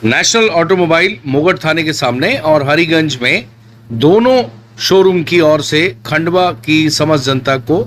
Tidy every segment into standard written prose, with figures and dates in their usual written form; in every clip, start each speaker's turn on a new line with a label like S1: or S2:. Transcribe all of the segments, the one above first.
S1: National automobile मोगट थाने के सामने और हरिगंज में दोनों शोरूम की ओर से खंडवा की समस्त जनता को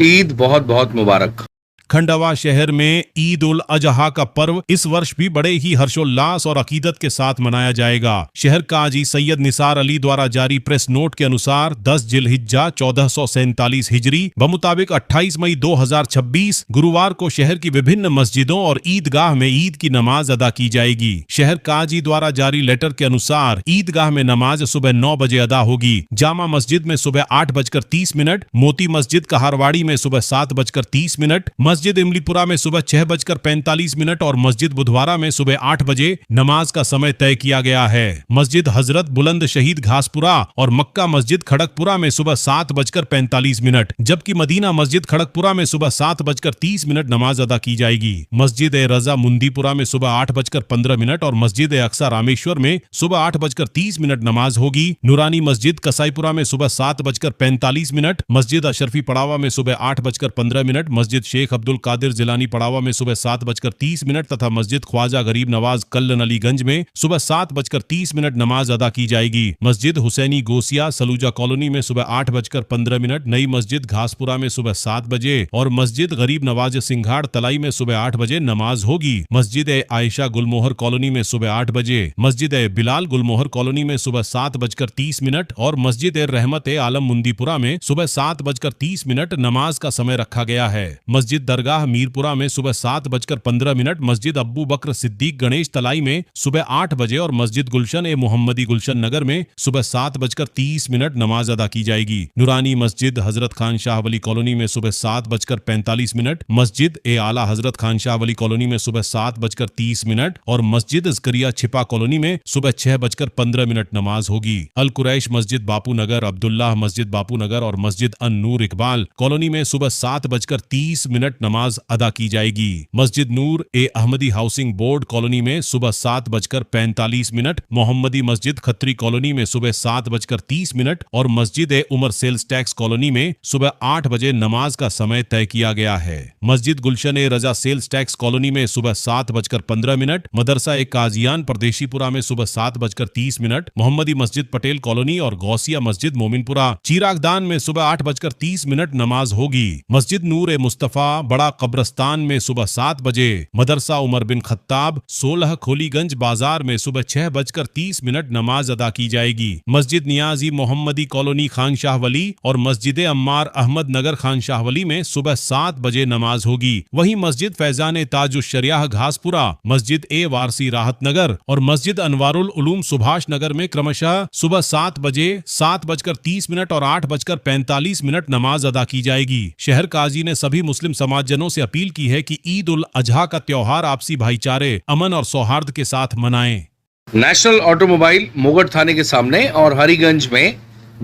S1: ईद बहुत बहुत मुबारक।
S2: खंडवा शहर में ईद उल अजहा का पर्व इस वर्ष भी बड़े ही हर्षोल्लास और अकीदत के साथ मनाया जाएगा। शहर काजी सैयद निसार अली द्वारा जारी प्रेस नोट के अनुसार 10 जिलहिज्जा 1447 हिजरी बमुताबिक 28 मई 2026 गुरुवार को शहर की विभिन्न मस्जिदों और ईदगाह में ईद की नमाज अदा की जाएगी। शहर काजी द्वारा जारी लेटर के अनुसार ईदगाह में नमाज सुबह 9 बजे अदा होगी। जामा मस्जिद में सुबह 8:30, मोती मस्जिद कहारवाड़ी में सुबह 7:30, मस्जिद इमलीपुरा में सुबह 6:45 और मस्जिद बुधवारा में सुबह 8 बजे नमाज का समय तय किया गया है। मस्जिद हजरत बुलंद शहीद घासपुरा और मक्का मस्जिद खड़गपुरा में सुबह 7:45, जबकि मदीना मस्जिद खड़गपुरा में सुबह 7:30 नमाज अदा की जाएगी। मस्जिद ए रजा मुंदीपुरा में सुबह 8:15 और मस्जिद ए अक्सा रामेश्वर में सुबह 8:30 नमाज होगी। नूरानी मस्जिद कसाईपुरा में सुबह 7:45, मस्जिद अशरफी पड़ावा में सुबह 8:15, मस्जिद शेख अब्दुल कादिर जिलानी पड़ावा में सुबह 7:30 तथा मस्जिद ख्वाजा गरीब नवाज कल्लन अलीगंज में सुबह 7:30 नमाज अदा की जाएगी। मस्जिद हुसैनी गोसिया सलूजा कॉलोनी में सुबह 8:15, नई मस्जिद घासपुरा में सुबह 7 बजे और मस्जिद गरीब नवाज सिंघाड़ तलाई में सुबह 8 बजे नमाज होगी। मस्जिद ए आयशा गुलमोहर कॉलोनी में सुबह 8 बजे, मस्जिद ए बिलाल गुलमोहर कॉलोनी में सुबह 7:30 और मस्जिद ए रहमत ए आलम मुंदीपुरा में सुबह 7:30 नमाज का समय रखा गया है। मस्जिद दरगाह मीरपुरा में सुबह 7:15, मस्जिद अब्बू बकर सिद्दीक गणेश तलाई में सुबह 8 बजे और मस्जिद गुलशन ए मोहम्मदी गुलशन नगर में सुबह 7:30 नमाज अदा की जाएगी। नूरानी मस्जिद हजरत खान शाह वली कॉलोनी में सुबह 7:45, मस्जिद ए आला हजरत खान शाह वली कॉलोनी में सुबह 7:30 और मस्जिद जकरिया छिपा कॉलोनी में सुबह 6:15 नमाज होगी। अल कुरैश मस्जिद बापू नगर, अब्दुल्लाह मस्जिद बापू नगर और मस्जिद अन नूर इकबाल कॉलोनी में सुबह 7:30 नमाज अदा की जाएगी। मस्जिद नूर ए अहमदी हाउसिंग बोर्ड कॉलोनी में सुबह 7:45, मोहम्मदी मस्जिद खत्री कॉलोनी में सुबह 7:30 और मस्जिद ए उमर सेल्स टैक्स कॉलोनी में सुबह 8 बजे नमाज का समय तय किया गया है। मस्जिद गुलशन ए रजा सेल्स टैक्स कॉलोनी में सुबह 7:15, मदरसा ए काजियान परदेशीपुरा में सुबह 7:30, मोहम्मदी मस्जिद पटेल कॉलोनी और गौसिया मस्जिद मोमिनपुरा चिरागदान में सुबह 8:30 नमाज होगी। मस्जिद नूर ए मुस्तफा बड़ा कब्रस्तान में सुबह 7 बजे, मदरसा उमर बिन खत्ताब 16 खोलीगंज बाजार में सुबह 6:30 नमाज अदा की जाएगी। मस्जिद नियाजी मोहम्मदी कॉलोनी खान शाह वली और मस्जिद अम्मार अहमद नगर खान शाह वली में सुबह 7 बजे नमाज होगी। वहीं मस्जिद फैजान ताजुश शरियाह घासपुरा, मस्जिद ए वारसी राहत नगर और मस्जिद अनवारुल उलूम सुभाष नगर में क्रमशः सुबह 7 बजे, 7:30 और 8:45 नमाज अदा की जाएगी। शहर काजी ने सभी मुस्लिम समाजजनों से अपील की है कि ईद उल अजहा का त्योहार आपसी भाईचारे, अमन और सौहार्द के साथ मनाएं।
S1: नेशनल ऑटोमोबाइल मोगट थाने के सामने और हरिगंज में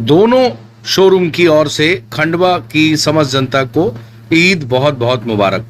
S1: दोनों शोरूम की ओर से खंडवा की समस्त जनता को ईद बहुत बहुत मुबारक।